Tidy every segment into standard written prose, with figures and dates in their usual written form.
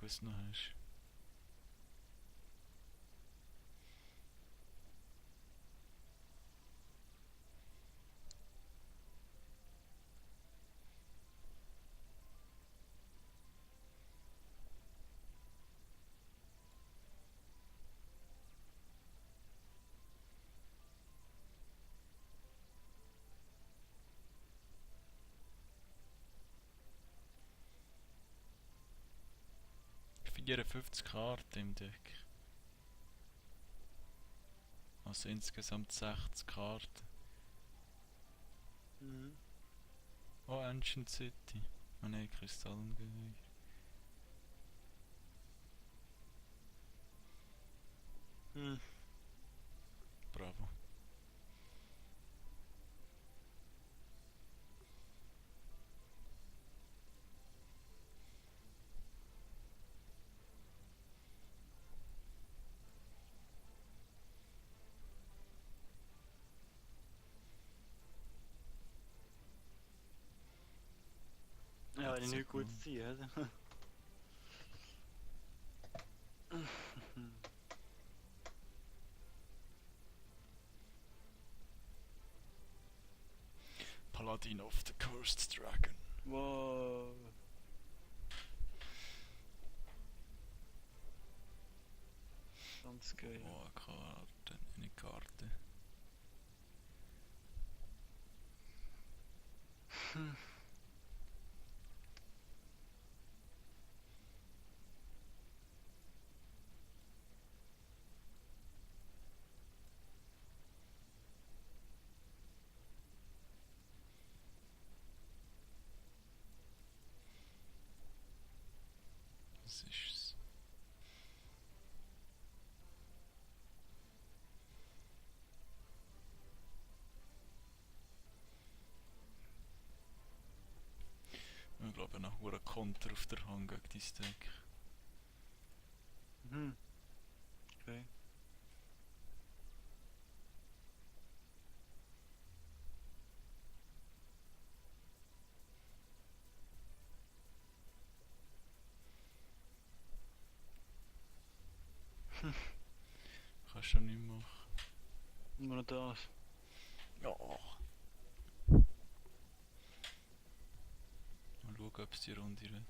was du noch hast. Ich 54 Karten im Deck. Also insgesamt 60 Karten. Mhm. Oh, Ancient City. Oh nein, Kristallengeweiher. Hm. Bravo. Ja, wenn ich Jetzt nicht gut gut. ziehe, oder? Paladin of the Cursed Dragon. Wow. Ganz geil. Oh, eine Karte. Eine Karte. Hm. Was ist es? Ich glaube, noch ein Konter auf der Hand gegen dein Deck. Mhm. Okay. Kannst du nicht machen. Nur noch das. Ja. Mal schauen, ob es die Runde rettet.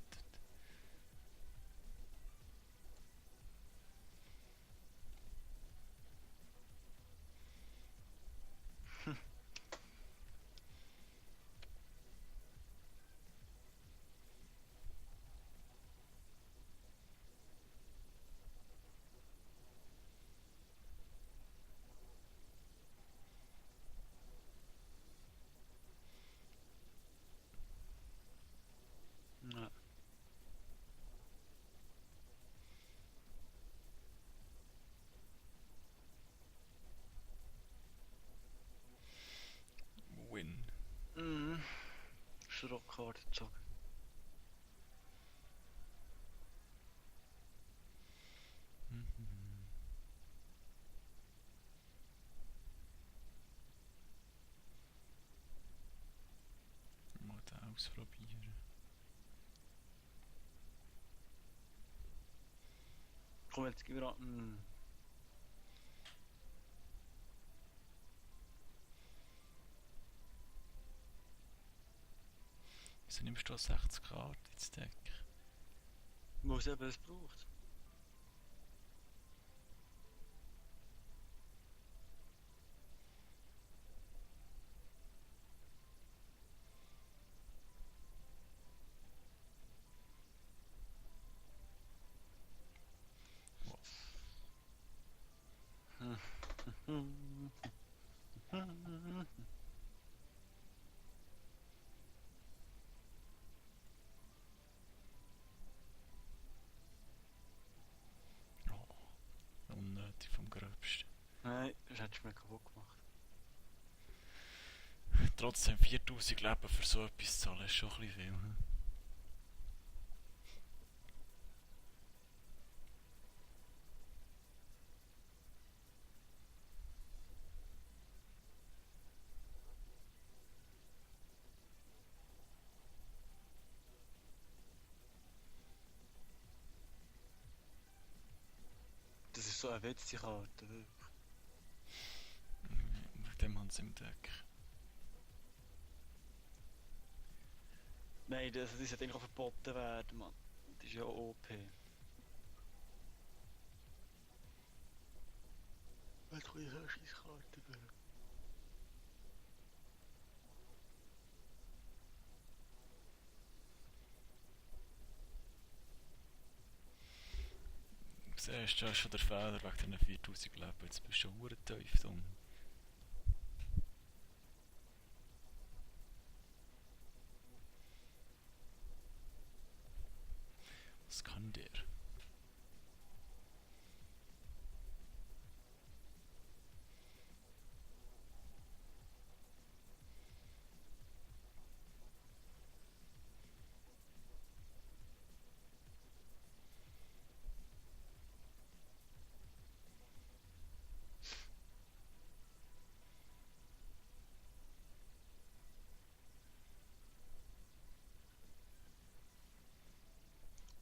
Ja. Win. Mhm. Schrottkarte gezogen. Mal den ausprobieren. Komm, jetzt gib mir an. Mhm. Wieso nimmst du 60 Karten ins Deck? Wo es eben es braucht. Oh, unnötig vom Gröbsten. Nein, das hättest du mir kaputt gemacht. Trotzdem 4000 Leben für so etwas zu zahlen ist schon ein bisschen viel. Hm? so eine witzige Karte, wirklich. Mit dem haben sie im Deck. Nein, das sollte eigentlich auch verboten werden, Mann. Das ist ja OP. Was kann ich so Scheisskarten geben? Du siehst, das ist schon der Fehler wegen diesen 4000 Leben. Jetzt bist du schon verdammt tief drin. Was kann der?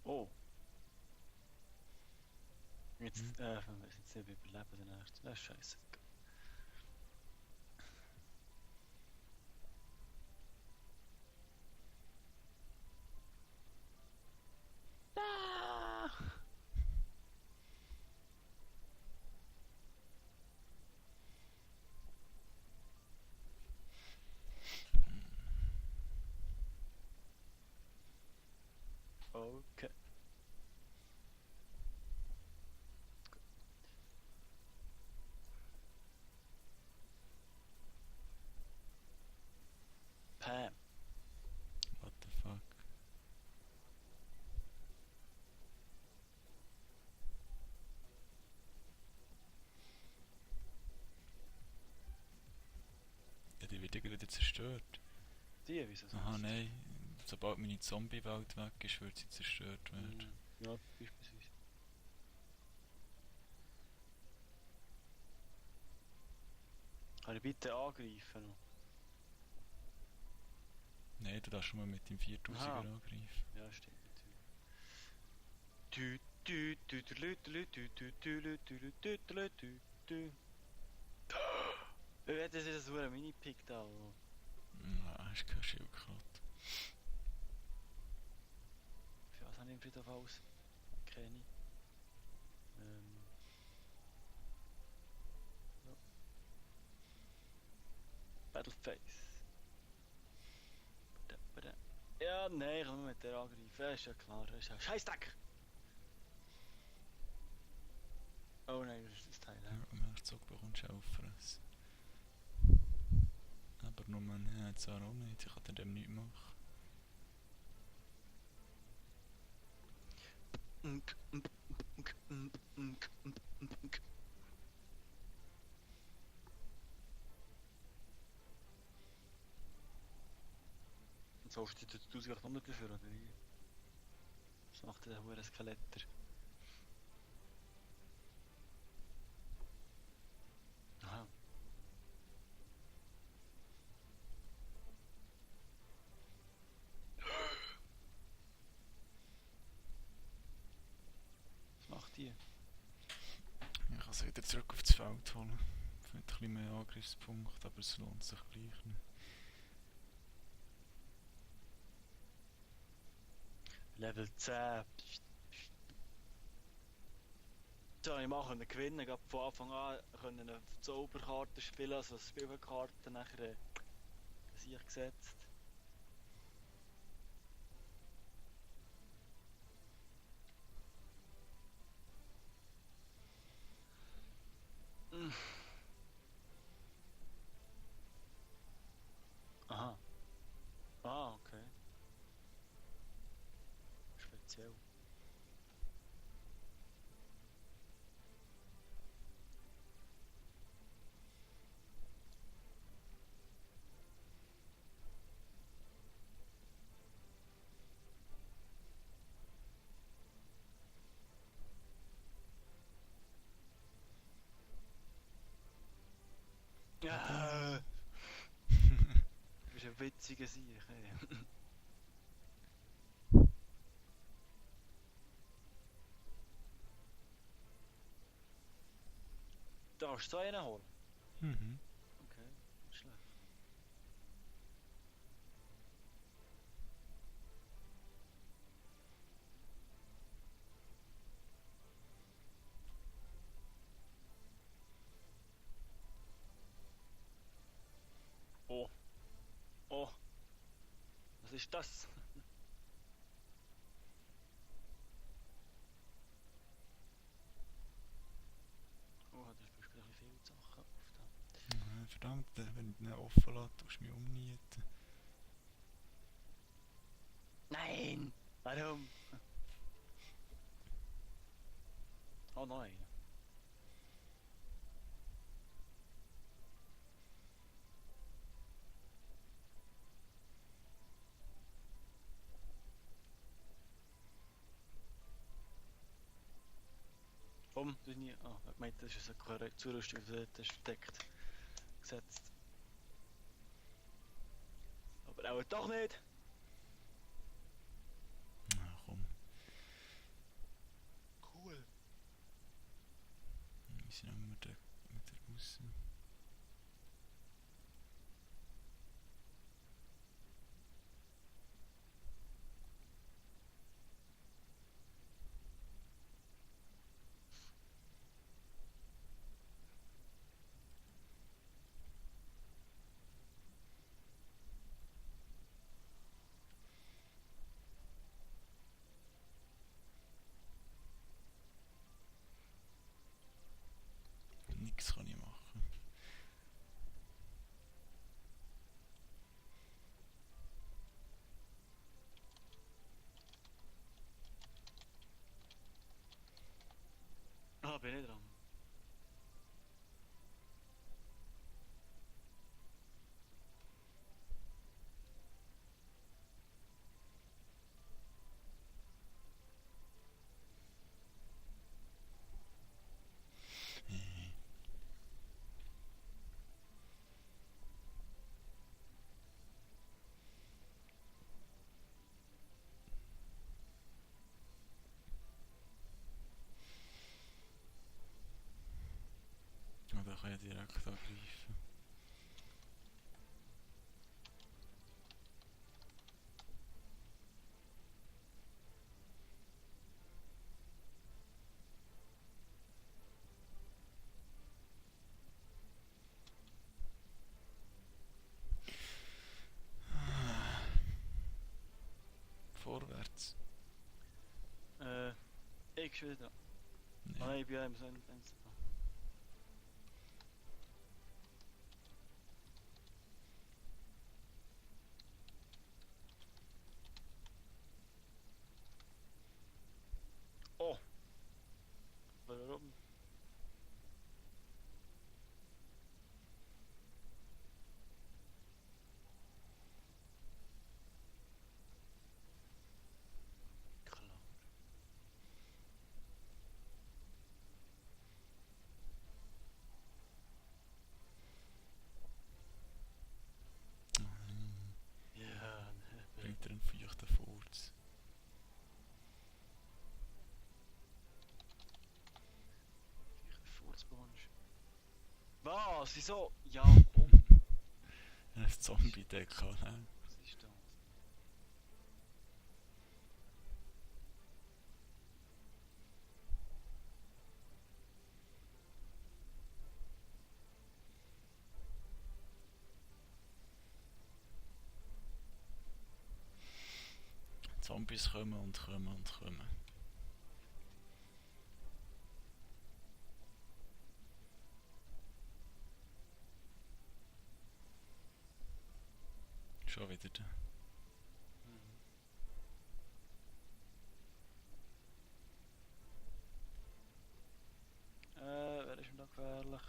Oh. Jetzt, wenn wir es jetzt nicht überleben, den nächsten. Das ist scheiße. Ah! Okay. Pam. What the fuck? Ja, die wird ja gerade zerstört. Die, wieso sonst? Aha, nein. Sobald meine Zombie-Welt weg ist, wird sie zerstört werden. Ja, beispielsweise. Kann ich bitte angreifen noch? Nein, du darfst schon mal mit dem 4000er Aha. angreifen. Ja, stimmt natürlich. Tü, tü, tü, tü, tü, tü, tü, tü, tü, tü, tü, tü, tü, tü. Das ist so ein Mini-Pick da. Oder? Nein, hast kein Schild gehabt. Für was habe ich im Friedhof aus? Keine. Ja. Battleface. Ja, nein, ich kann nur mit der angreifen. Ja, ist ja klar. Das ist ja Scheißdreck! Oh nein, das ist das Teil. Ja, am Herzog bekommst du auffressen. Aber nur man hat es auch noch nicht. Ich kann dem nichts machen. Und so hast du die 1800 dafür, oder wie? Was macht der hohe Skeletter? Aha. Was macht die? Ich kann sie wieder zurück aufs Feld holen. Für ein bisschen mehr Angriffspunkte, aber es lohnt sich gleich nicht. Level 10. So, ich mache einen gewinnen. Ich habe von Anfang an eine Zauberkarte spielen, also eine Spielkarte nachher sich gesetzt. Aha. Ah, okay. Speziell. Ja. Du bist ein witziger Sieg, ey. Kannst du so einen holen? Mhm. Okay, nicht schlecht. Oh, oh, was ist das? Oh, da bist du ein bisschen viel Sachen auf da. Verdammt, wenn ich den offen lasse, tust du mich umnieten. Nein! Warum? Oh nein. Komm, du nie. Ah, ich meinte, das ist eine Zurüstung, das ist verdeckt. Gesetzt. Aber auch doch nicht. Na komm, Cool. wir sind auch wieder raus. Nichts kann ich machen. Ah, bin ich dran. Oder kann ich direkt angreifen. Vorwärts. Ich schon wieder. Nee. Ah nein, ich bin ja im Fenster. Oh! Warum? Klar. Ja, ne. Bringt er einen feuchten Furz. Furzbonsch. Was? Wieso? Ja, komm. Ein Zombie-Deck, ne? Was ist das? Zombies kommen und kommen und kommen. Schon wieder da. Mhm. Wer ist denn da gefährlich?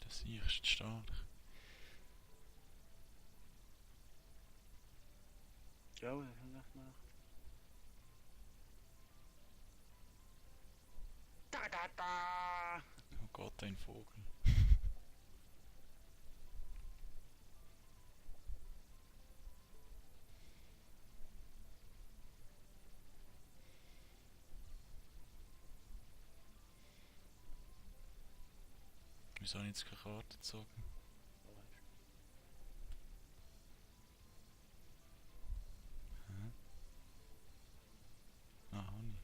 Das ist stark. Ja, das ist nicht gemacht. Da da da! Oh Gott, ein Vogel. Wieso habe ich jetzt keine Karte gezogen? Hä? Ah, habe ich.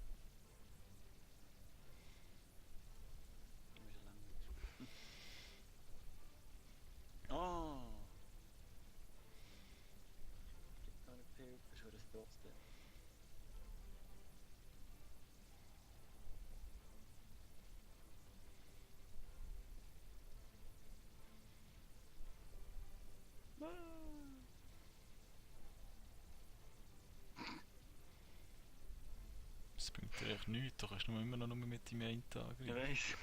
Oh! Gibt noch nicht viel, ist es trotzdem. Das bringt dir echt nichts, du kannst nur immer noch nur mit deinem einen Tag Ich rein. weiss.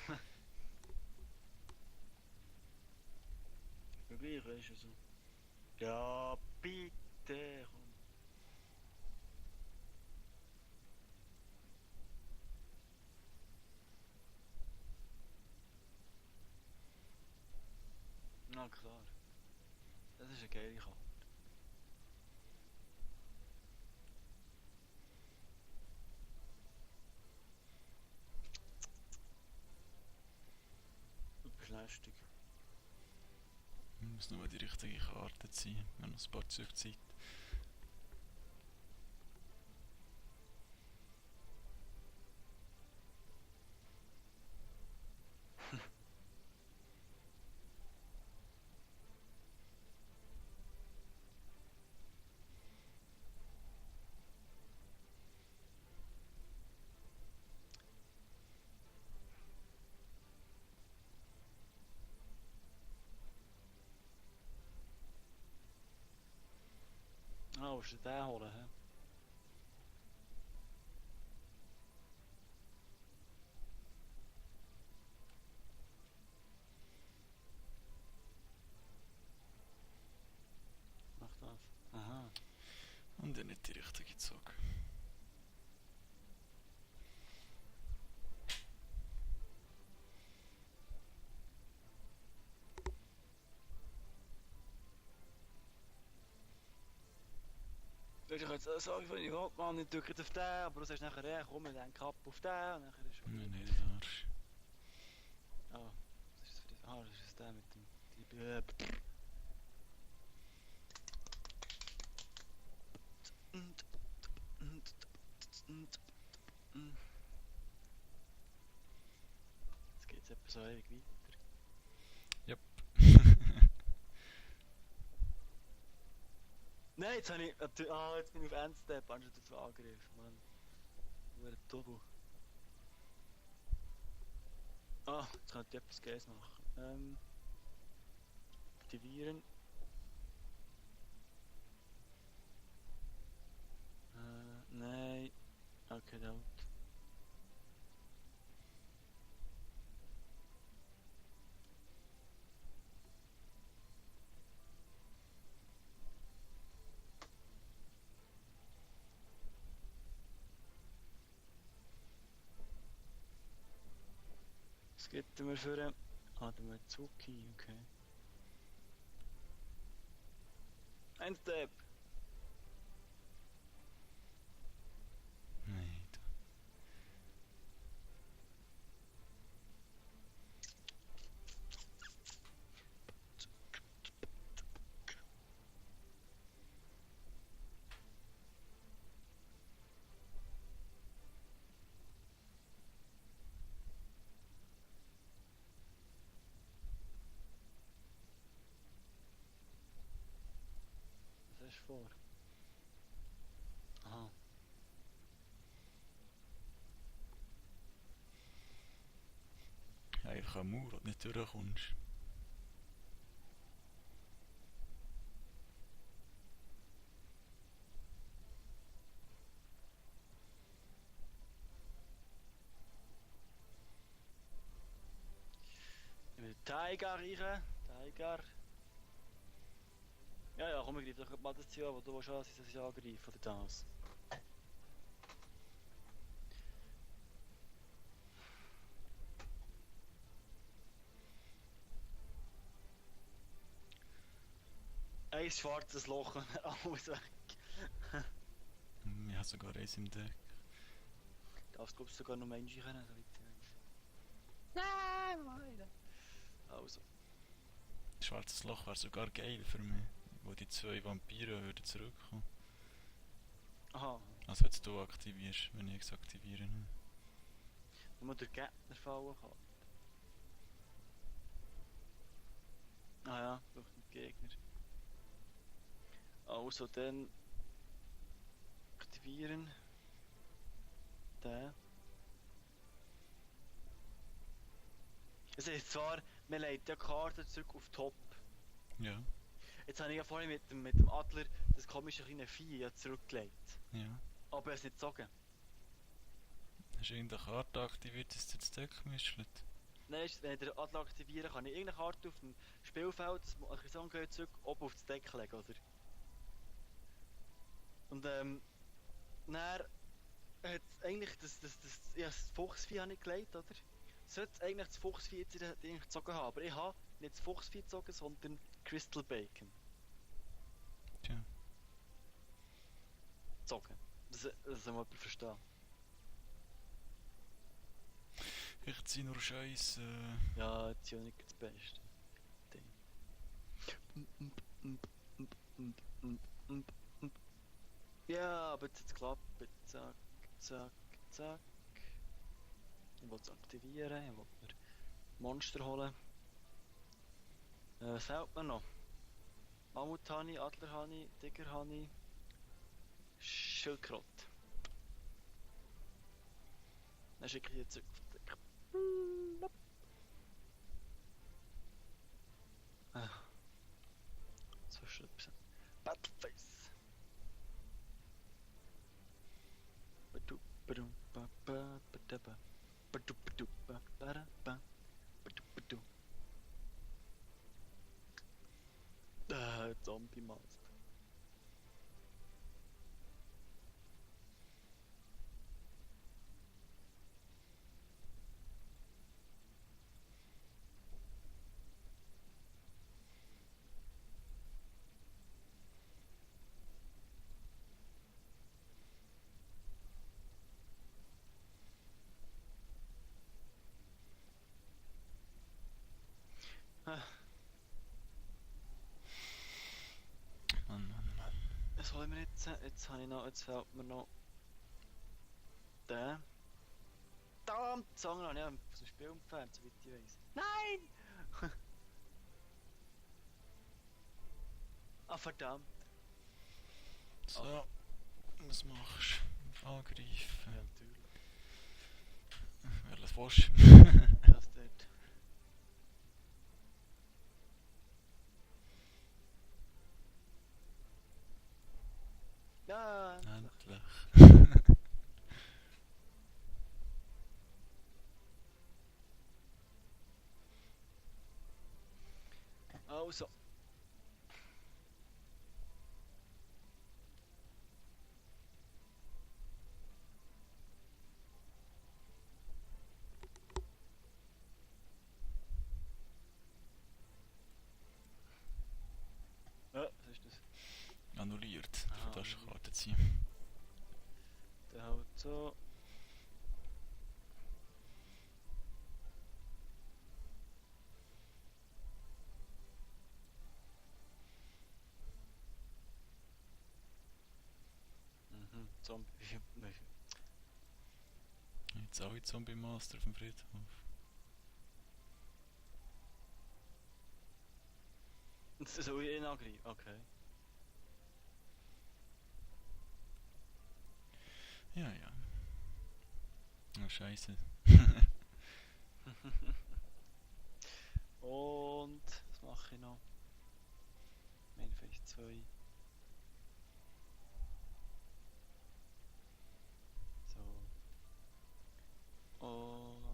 Ja, gleich, weißt du so. Ja, bitte, komm. Na klar. Das ist eine geile Karte. Du bist lästig. Ich muss nur die richtige Karte ziehen. Wir haben noch ein paar Züge Zeit. Ah, willst du den holen, hä? Mach das. Aha. Und ich nicht die richtige gezogen. Du hast jetzt sagen, ich will, Mann, ich drücke auf den, aber du sagst nachher, ja, komm, ich denke ab auf den, und nachher ist Nein, nicht der Arsch. Ah, was ist das für das? Ah, das ist der mit dem... Jetzt geht's etwa so ewig weiter. Yep. Nein, jetzt habe ich... jetzt bin ich auf Endstep, anstatt auf Angriff, Mann. Nur ein Turbo. Ah, jetzt könnte ich etwas Geiles machen. Aktivieren. Nein. Okay, out. Was gibt mir für einen... Ah, der Mitsuki, okay. Endstep! Nein. Was hast du vor? Aha. Einfach eine Mauer, wo du nicht durchkommst. Ich will Tiger rein. Tiger. Ja, komm, ich greife doch mal das Ziel an, wo du willst, dass ich angreife, oder das? Ein schwarzes Loch und alles weg. Ich habe sogar eins im Deck. Das glaubst du sogar noch Menschen können, so weit ich weiss. Nein, meine! Also. Schwarzes Loch wäre sogar geil für mich, wo die 2 Vampire würden zurückkommen. Aha, Also jetzt du aktivierst, wenn ich es aktiviere. Ne? nur der Gegner fallen kann. Ah ja, durch den Gegner. Also dann aktivieren. Den. Es ist zwar, man legt ja Karten zurück auf Top. Ja, Jetzt habe ich ja vorhin mit dem Adler das komische kleine Vieh ja zurückgelegt. ja. Aber er ist nicht gezogen. Hast du irgendeine Karte aktiviert, dass du das Deck mischelt? Nein, wenn ich den Adler aktiviere, kann ich irgendeine Karte auf dem Spielfeld, das Akquisition geht zurück, oben auf das Deck legen, oder? Und dann hat eigentlich das Fuchsvieh habe ich gelegt, oder? Sollte eigentlich das Fuchsvieh jetzt eigentlich gezogen haben, aber ich habe nicht das Fuchsvieh gezogen, sondern Crystal Bacon Tja. gezogen. Das soll mal jemand verstehen. Ich ziehe nur Scheiße. Ja, jetzt ist ja nicht das Beste. Ja, aber jetzt hat es geklappt. Zack, zack, zack. Ich will es aktivieren, ich will mir Monster holen. Was fehlt mir noch? Mammuthani, Adlerhani, Tigerhani, Schildkröte. Dann schicke ich jetzt zurück auf den Deck. So schlimm. Battleface. Badu, badu, ba, ba, ba, ba. Badu, badu, ba, ba, da, ba. Badu, badu. Zombie Master. Mann. Was wollen wir jetzt? Jetzt fehlt mir noch der. Verdammt, die Zange habe ich aus dem Spiel entfernt, soweit ich weiss. Nein! Ah, verdammt. So, was machst du? Angreifen. Ja, natürlich. Welches willst Das dort. Ja, Endlich. also. Ja, was ist das? Annulliert. Ah, Du darfst annulliert. Karte ziehen. Der haut so. Zombie. Jetzt alle Zombie Master auf dem Friedhof. Soll ich ihn angreifen? Okay. Ja. Ah, scheiße. Und was mache ich noch? Main Phase 2. So. Und.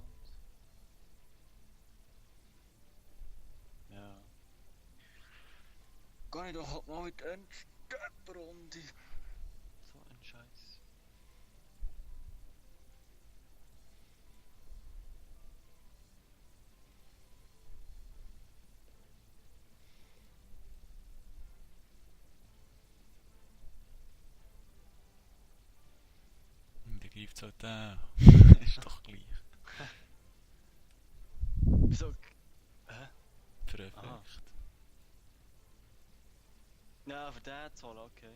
doch halt mal in die Endsteppenrunde. So ein Scheiß. Und dann greift es halt den. Ist doch gleich. Wieso? Hä? Für Effekt. Aha. Ja, für den zu holen, okay.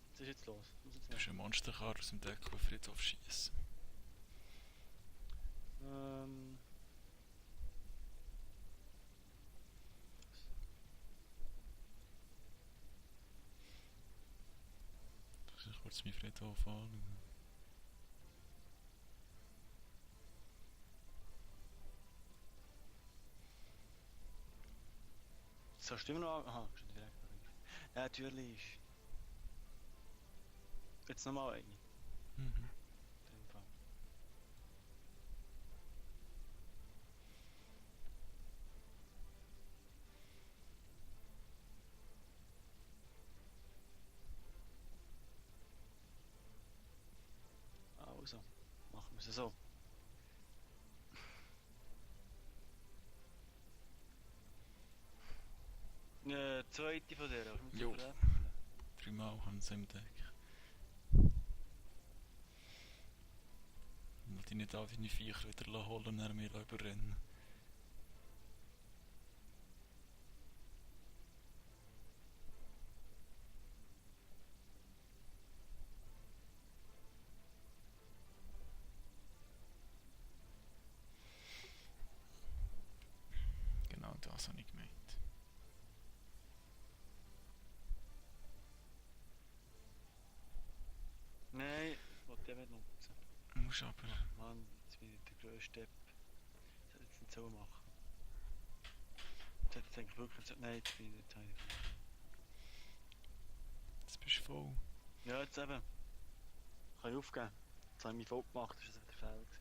Was ist jetzt los? Was ist jetzt Du bist ein Monsterkar aus dem Deck auf Friedhof schießen. Ich muss kurz meinen Friedhof anschauen. Sollst du immer noch... Aha, schon direkt. Ja, natürlich. Jetzt nochmal eine. Mhm. In dem Fall. Also, machen wir es so. Zweite von der, was Jo. wir 3-mal haben sie im Deck. Ich will die nicht all deine Viecher wieder holen und dann mir überrennen. Genau das habe ich gemeint. Nein, wollte ich nicht nutzen. Du musst aber... Ach Mann, jetzt bin ich der grösste Step. Das hätte ich jetzt nicht so machen. Das hätte ich eigentlich wirklich so... Nein, jetzt bin ich nicht verloren. Jetzt bist du voll. Ja, jetzt eben. Kann ich aufgeben. Jetzt habe ich mich voll gemacht, das war wieder Fehler gewesen.